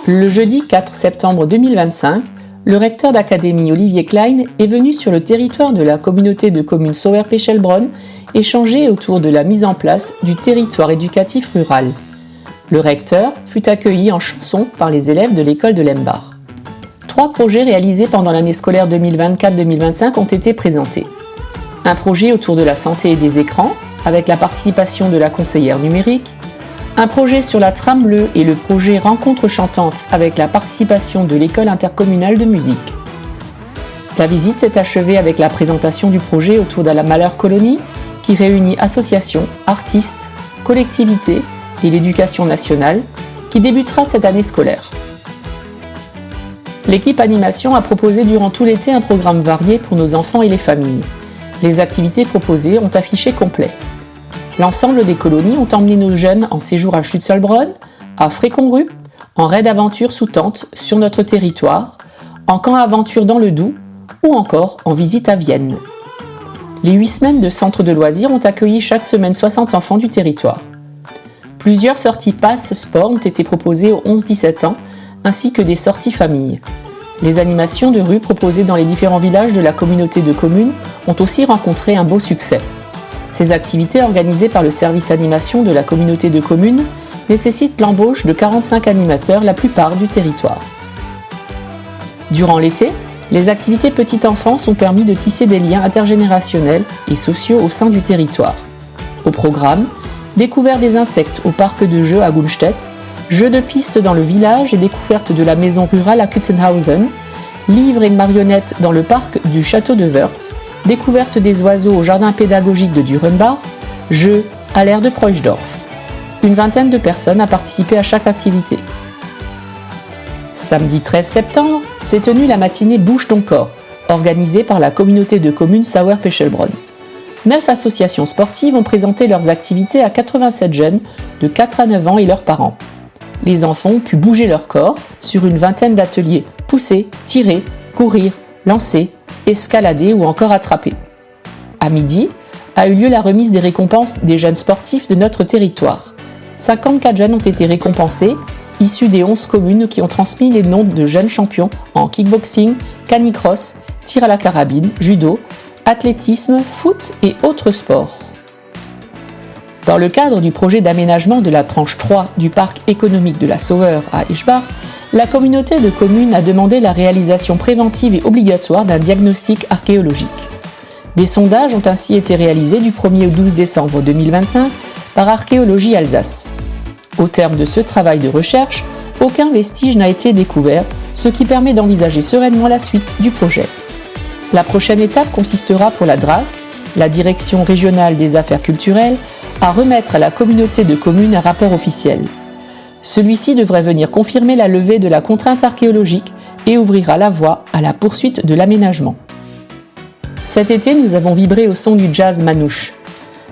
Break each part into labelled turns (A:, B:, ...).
A: Le jeudi 4 septembre 2025, le recteur d'académie Olivier Klein est venu sur le territoire de la communauté de communes Sauer-Pechelbronn échanger autour de la mise en place du territoire éducatif rural. Le recteur fut accueilli en chanson par les élèves de l'école de Lembar. 3 projets réalisés pendant l'année scolaire 2024-2025 ont été présentés. Un projet autour de la santé et des écrans, avec la participation de la conseillère numérique. Un projet sur la trame bleue et le projet Rencontre chantante avec la participation de l'école intercommunale de musique. La visite s'est achevée avec la présentation du projet autour de la Malheur Colonie qui réunit associations, artistes, collectivités et l'éducation nationale qui débutera cette année scolaire. L'équipe animation a proposé durant tout l'été un programme varié pour nos enfants et les familles. Les activités proposées ont affiché complet. L'ensemble des colonies ont emmené nos jeunes en séjour à Schlüsselbronn, à Fréconrup, en raid aventure sous tente sur notre territoire, en camp aventure dans le Doubs ou encore en visite à Vienne. Les 8 semaines de centre de loisirs ont accueilli chaque semaine 60 enfants du territoire. Plusieurs sorties passe sport ont été proposées aux 11-17 ans, ainsi que des sorties familles. Les animations de rue proposées dans les différents villages de la communauté de communes ont aussi rencontré un beau succès. Ces activités organisées par le service animation de la communauté de communes nécessitent l'embauche de 45 animateurs, la plupart du territoire. Durant l'été, les activités petite enfance ont permis de tisser des liens intergénérationnels et sociaux au sein du territoire. Au programme, découverte des insectes au parc de jeux à Gunstedt, jeux de piste dans le village et découverte de la maison rurale à Kutzenhausen, livres et marionnettes dans le parc du château de Wörth, découverte des oiseaux au jardin pédagogique de Dürrenbach, jeux à l'aire de Preuchdorf. Une vingtaine de personnes a participé à chaque activité. Samedi 13 septembre, s'est tenue la matinée Bouge ton corps, organisée par la communauté de communes Sauer-Pechelbronn. 9 associations sportives ont présenté leurs activités à 87 jeunes de 4 à 9 ans et leurs parents. Les enfants ont pu bouger leur corps sur une vingtaine d'ateliers pousser, tirer, courir, lancer, escalader ou encore attraper. À midi, a eu lieu la remise des récompenses des jeunes sportifs de notre territoire. 54 jeunes ont été récompensés, issus des 11 communes qui ont transmis les noms de jeunes champions en kickboxing, canicross, tir à la carabine, judo, athlétisme, foot et autres sports. Dans le cadre du projet d'aménagement de la tranche 3 du parc économique de la Sauer à Eschbach, la communauté de communes a demandé la réalisation préventive et obligatoire d'un diagnostic archéologique. Des sondages ont ainsi été réalisés du 1er au 12 décembre 2025 par Archéologie Alsace. Au terme de ce travail de recherche, aucun vestige n'a été découvert, ce qui permet d'envisager sereinement la suite du projet. La prochaine étape consistera pour la DRAC, la Direction régionale des affaires culturelles, à remettre à la communauté de communes un rapport officiel. Celui-ci devrait venir confirmer la levée de la contrainte archéologique et ouvrira la voie à la poursuite de l'aménagement. Cet été, nous avons vibré au son du jazz manouche.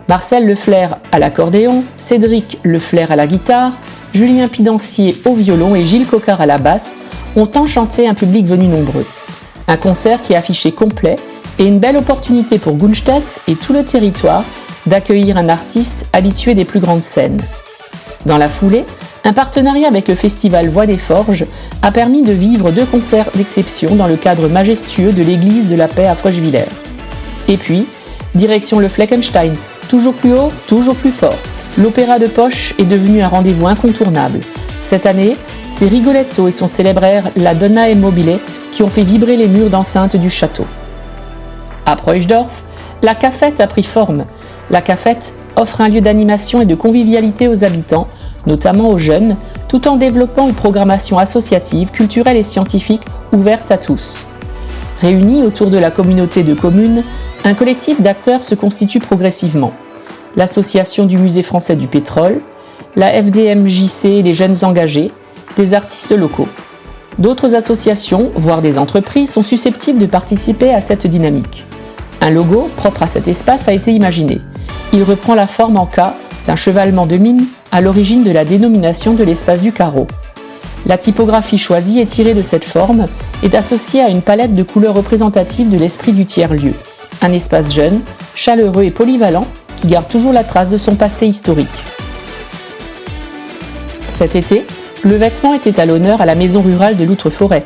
A: Marcel Leflair à l'accordéon, Cédric Leflair à la guitare, Julien Pidancier au violon et Gilles Coquart à la basse ont enchanté un public venu nombreux. Un concert qui est affiché complet et une belle opportunité pour Gunstedt et tout le territoire d'accueillir un artiste habitué des plus grandes scènes. Dans la foulée, un partenariat avec le festival Voix des Forges a permis de vivre 2 concerts d'exception dans le cadre majestueux de l'église de la Paix à Fröschwiller. Et puis, direction le Fleckenstein, toujours plus haut, toujours plus fort. L'opéra de poche est devenu un rendez-vous incontournable. Cette année, c'est Rigoletto et son célèbre air La Donna è mobile qui ont fait vibrer les murs d'enceinte du château. À Preuchdorf, la cafette a pris forme. La cafette offre un lieu d'animation et de convivialité aux habitants, notamment aux jeunes, tout en développant une programmation associative, culturelle et scientifique ouverte à tous. Réunis autour de la communauté de communes, un collectif d'acteurs se constitue progressivement. L'Association du Musée français du pétrole, la FDMJC et les jeunes engagés, des artistes locaux. D'autres associations, voire des entreprises, sont susceptibles de participer à cette dynamique. Un logo propre à cet espace a été imaginé. Il reprend la forme en K d'un chevalement de mine à l'origine de la dénomination de l'espace du carreau. La typographie choisie est tirée de cette forme et est associée à une palette de couleurs représentatives de l'esprit du tiers-lieu. Un espace jeune, chaleureux et polyvalent qui garde toujours la trace de son passé historique. Cet été, le vêtement était à l'honneur à la maison rurale de l'Outre-Forêt.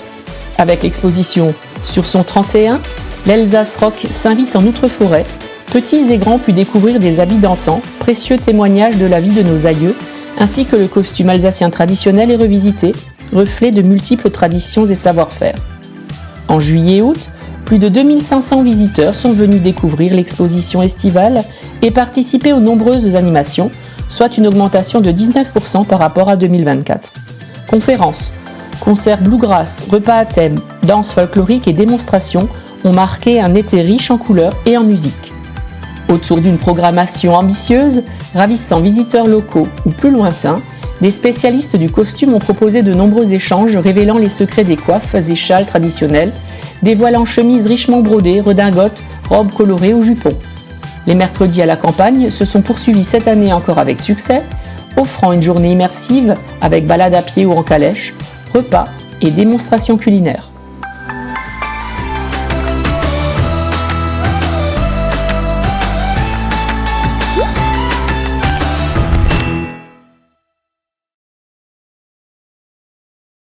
A: Avec l'exposition Sur son 31, l'Elsace Rock s'invite en Outre-Forêt. Petits et grands purent découvrir des habits d'antan, précieux témoignages de la vie de nos aïeux, ainsi que le costume alsacien traditionnel et revisité, reflet de multiples traditions et savoir-faire. En juillet et août, plus de 2500 visiteurs sont venus découvrir l'exposition estivale et participer aux nombreuses animations, soit une augmentation de 19% par rapport à 2024. Conférences, concerts bluegrass, repas à thème, danses folkloriques et démonstrations ont marqué un été riche en couleurs et en musique. Autour d'une programmation ambitieuse, ravissant visiteurs locaux ou plus lointains, des spécialistes du costume ont proposé de nombreux échanges révélant les secrets des coiffes et châles traditionnels, des voiles en chemise richement brodées, redingotes, robes colorées ou jupons. Les mercredis à la campagne se sont poursuivis cette année encore avec succès, offrant une journée immersive avec balade à pied ou en calèche, repas et démonstrations culinaires.